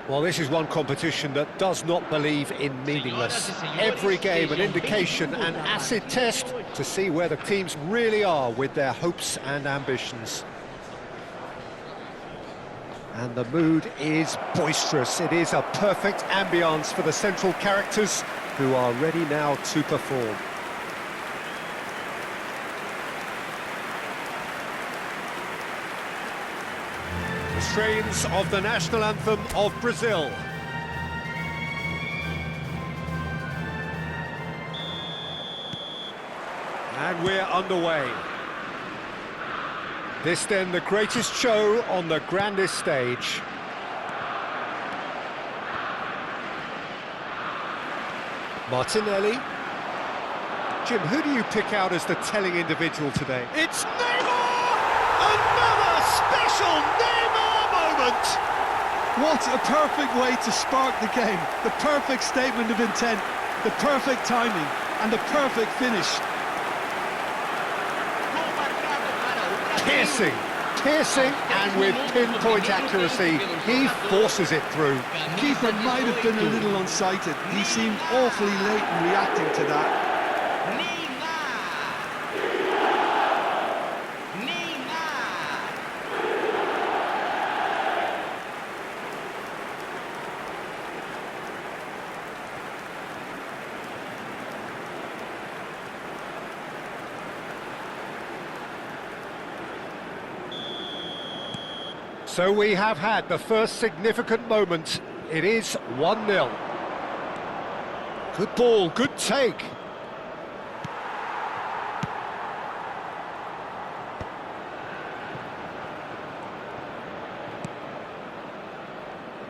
Well, this is one competition that does not believe in meaningless. Every game an indication, an acid test to see where the teams really are with their hopes and ambitions. And the mood is boisterous. It is a perfect ambience for the central characters who are ready now to perform. The strains of the national anthem of Brazil. And we're underway. This then the greatest show on the grandest stage. Martinelli. Jim, who do you pick out as the telling individual today? It's Neymar! Another special Neymar moment! What a perfect way to spark the game. The perfect statement of intent, the perfect timing, and the perfect finish. Piercing, and with pinpoint accuracy, he forces it through. Keeper might have been a little unsighted. He seemed awfully late in reacting to that. So we have had the first significant moment. It is 1-0. Good ball, good take.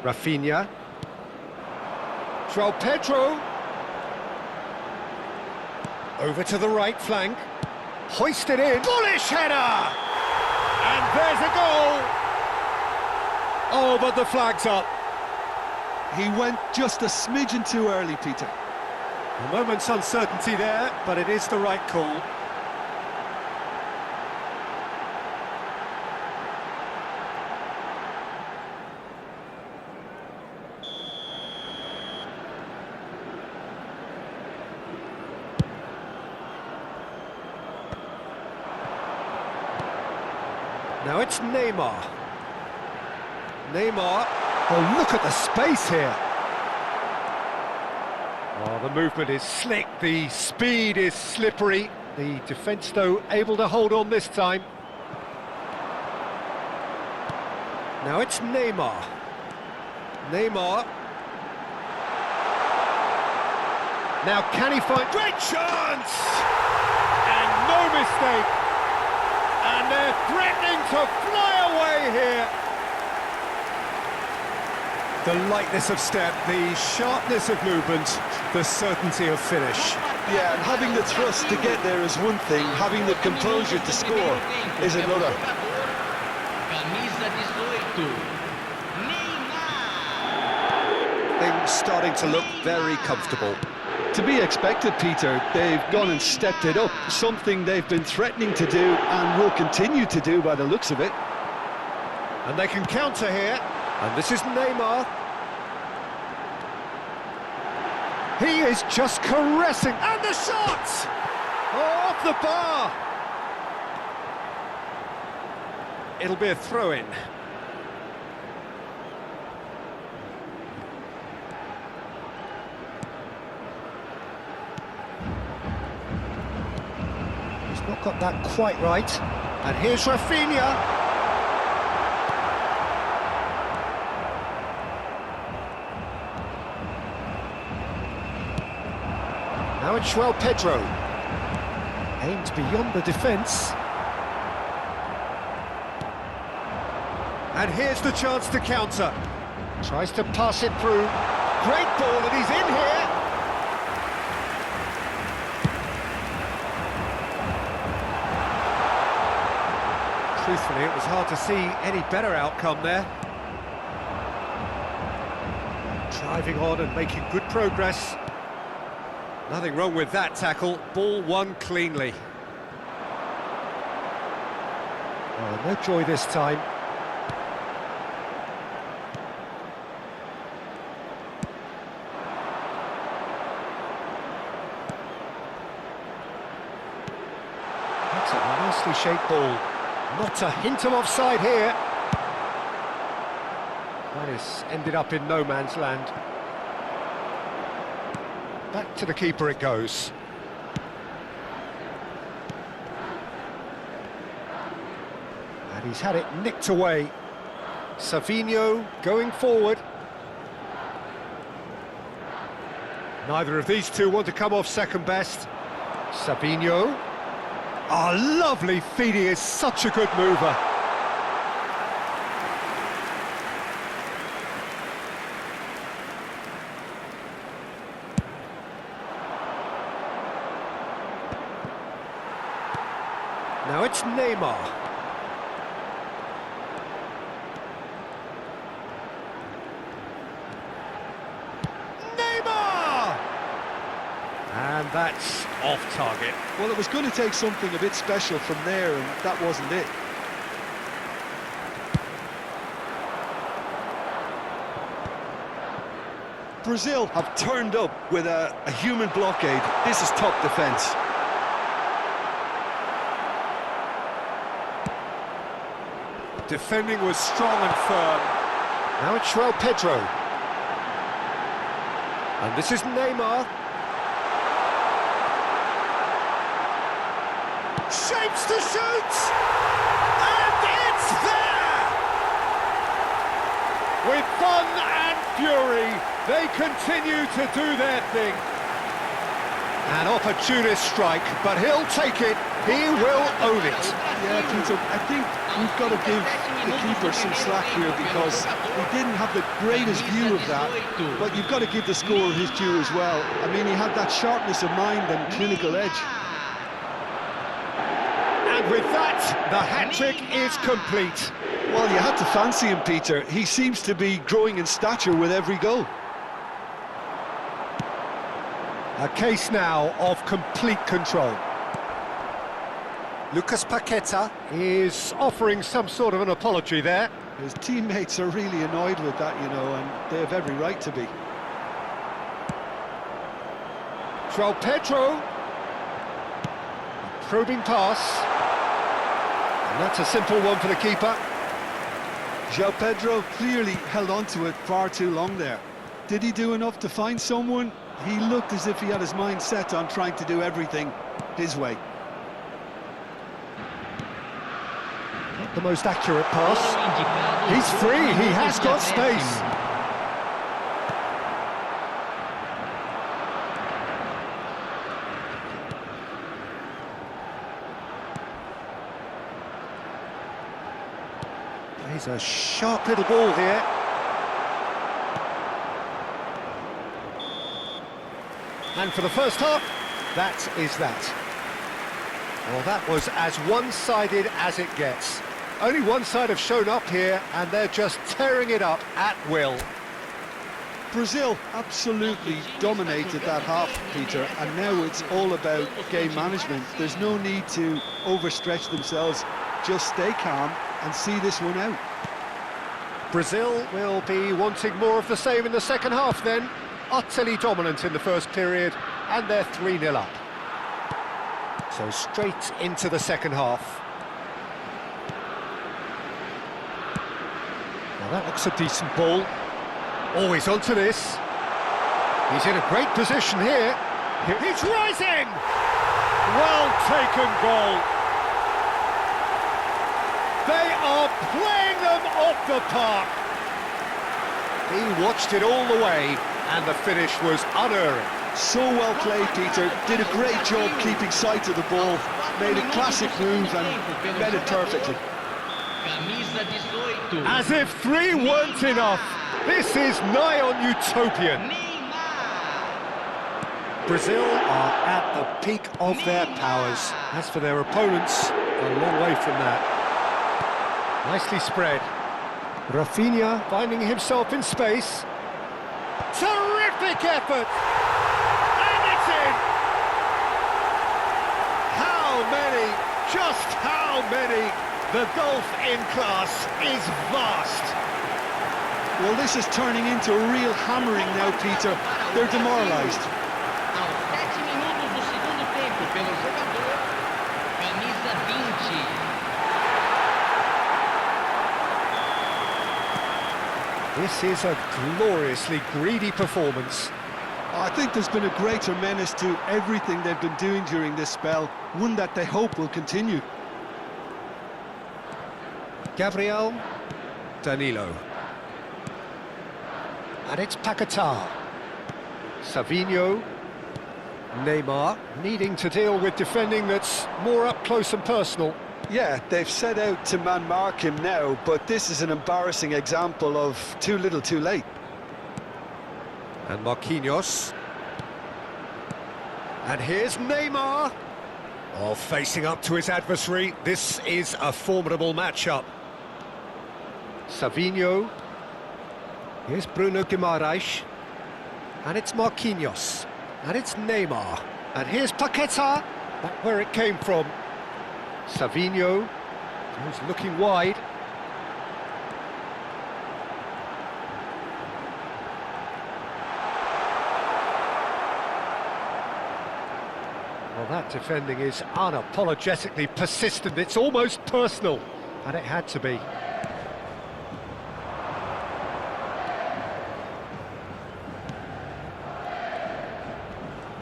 Rafinha. João Pedro. Over to the right flank. Hoisted in. Bullish header! And there's a goal! Oh, but the flag's up. He went just a smidgen too early, Peter. A moment's uncertainty there, but it is the right call. Now it's Neymar. Neymar, oh look at the space here. Oh, the movement is slick, the speed is slippery. The defence though able to hold on this time. Now it's Neymar. Neymar. Now can he find... Great chance! And no mistake. And they're threatening to fly away here. The lightness of step, the sharpness of movement, the certainty of finish. Yeah, and having the thrust to get there is one thing, having the composure to score is another. Things starting to look very comfortable. To be expected, Peter. They've gone and stepped it up, something they've been threatening to do and will continue to do by the looks of it. And they can counter here. And this is Neymar. He is just caressing. And the shot! Oh, off the bar! It'll be a throw-in. He's not got that quite right. And here's Rafinha. Now it's João Pedro. Aimed beyond the defence. And here's the chance to counter. Tries to pass it through. Great ball, and he's in here. Truthfully, it was hard to see any better outcome there. Driving on and making good progress. Nothing wrong with that tackle. Ball won cleanly. Oh, no joy this time. a nicely shaped ball. Not a hint of offside here. That has ended up in no man's land. Back to the keeper it goes. And he's had it nicked away. Savinho going forward. Neither of these two want to come off second best. Savinho. Oh, lovely feed, he is such a good mover. Now it's Neymar. And that's off target. Well, it was going to take something a bit special from there, and that wasn't it. Brazil have turned up with a human blockade. This is top defence. Defending was strong and firm. Now it's João Pedro. And this is Neymar. Shapes to shoot! And it's there! With fun and fury, they continue to do their thing. An opportunist strike, but he'll take it. He will own it. Yeah, Peter, I think we've got to give the keeper some slack here because he didn't have the greatest view of that, but you've got to give the scorer his due as well. I mean, he had that sharpness of mind and clinical edge. And with that, the hat-trick is complete. Well, you had to fancy him, Peter. He seems to be growing in stature with every goal. A case now of complete control. Lucas Paqueta is offering some sort of an apology there. His teammates are really annoyed with that, you know, and they have every right to be. João Pedro. Probing pass. And that's a simple one for the keeper. João Pedro clearly held on to it far too long there. Did he do enough to find someone? He looked as if he had his mind set on trying to do everything his way. Not the most accurate pass. He's free, he has got space. He's a sharp little ball here. And for the first half, that is that. Well, that was as one-sided as it gets. Only one side have shown up here, and they're just tearing it up at will. Brazil absolutely dominated that half, Peter, and now it's all about game management. There's no need to overstretch themselves. Just stay calm and see this one out. Brazil will be wanting more of the same in the second half then. Utterly dominant in the first period, and they're 3-0 up. So straight into the second half. Now that looks a decent ball. Always onto this. He's in a great position here. He's rising! Well taken goal. They are playing them off the park. He watched it all the way, and the finish was unerring. So well played, Peter. Did a great job keeping sight of the ball. Made a classic move and read it perfectly. As if 3 weren't enough. This is nigh on utopian. Brazil are at the peak of their powers. As for their opponents, a long way from that. Nicely spread. Rafinha finding himself in space. Terrific effort! And it's in! How many? Just how many? The gulf in class is vast. Well, this is turning into a real hammering now, Peter. They're demoralised. Aos 7 minutos do segundo tempo, pelo jogador, camisa This is a gloriously greedy performance. I think there's been a greater menace to everything they've been doing during this spell, one that they hope will continue. Gabriel, Danilo. And it's Paquetá. Savinho, Neymar, needing to deal with defending that's more up close and personal. Yeah, they've set out to man-mark him now, but this is an embarrassing example of too little too late. And Marquinhos. And here's Neymar. Oh, facing up to his adversary. This is a formidable matchup. Savinho. Here's Bruno Guimaraes. And it's Marquinhos. And it's Neymar. And here's Paquetá. Back where it came from. Savinho. Who's looking wide. Well, that defending is unapologetically persistent. It's almost personal. And it had to be.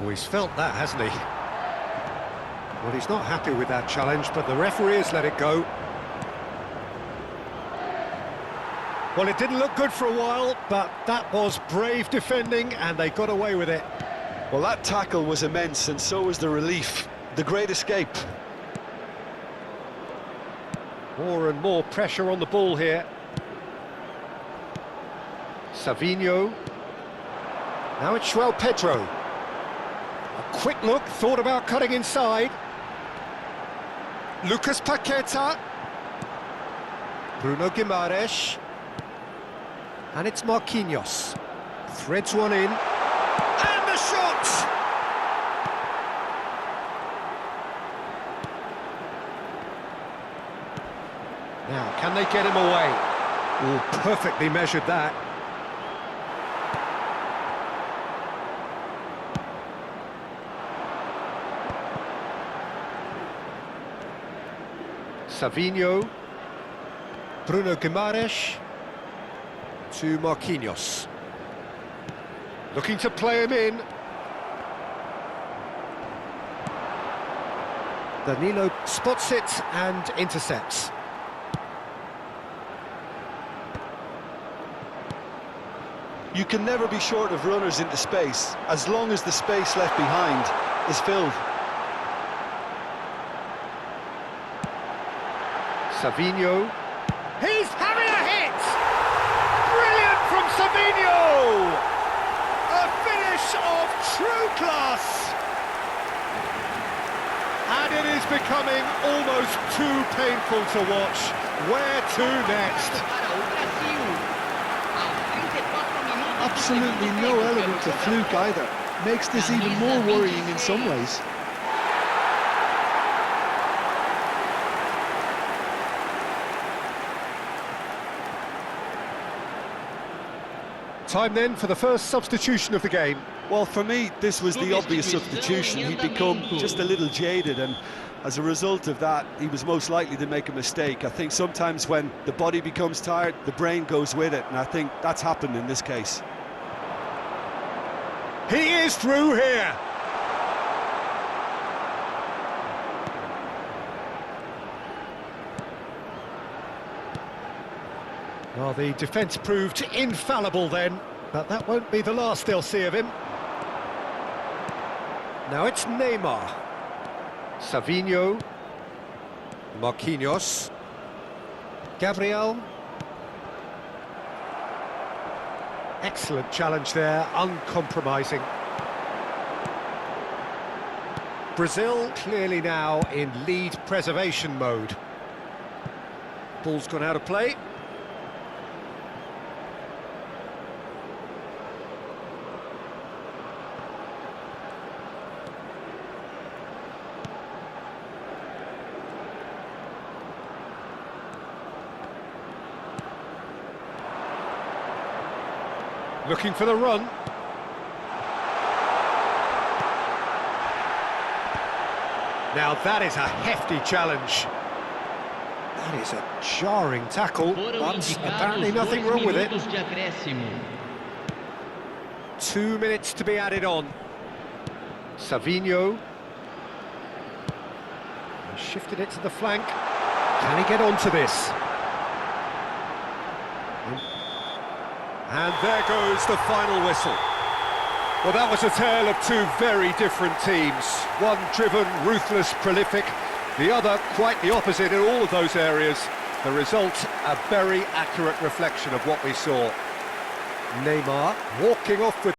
Oh, he's felt that, hasn't he? Well, he's not happy with that challenge, but the referee has let it go. Well, it didn't look good for a while, but that was brave defending, and they got away with it. Well, that tackle was immense, and so was the relief. The great escape. More and more pressure on the ball here. Savinho. Now it's João Pedro. A quick look, thought about cutting inside. Lucas Paquetá. Bruno Guimaraes. And it's Marquinhos. Threads one in. And the shot! Now, can they get him away? Oh, perfectly measured that. Savinho, Bruno Guimaraes to Marquinhos. Looking to play him in. Danilo spots it and intercepts. You can never be short of runners into space, as long as the space left behind is filled. Savinho. He's having a hit! Brilliant from Savinho! A finish of true class! And it is becoming almost too painful to watch. Where to next? Absolutely no element of fluke either. Makes this even more worrying in some ways. Time then for the first substitution of the game. Well, for me, this was the obvious substitution. He'd become just a little jaded, and as a result of that, he was most likely to make a mistake. I think sometimes when the body becomes tired, the brain goes with it, and I think that's happened in this case. He is through here. Well, the defence proved infallible then, but that won't be the last they'll see of him. Now it's Neymar. Savinho. Marquinhos. Gabriel. Excellent challenge there, uncompromising. Brazil clearly now in lead preservation mode. Ball's gone out of play. Looking for the run. Now that is a hefty challenge. That is a jarring tackle, but apparently nothing wrong with it. 2 minutes to be added on. Savinho. Shifted it to the flank. Can he get onto this? And there goes the final whistle. Well, that was a tale of two very different teams. One driven, ruthless, prolific. The other quite the opposite in all of those areas. The result, a very accurate reflection of what we saw. Neymar walking off with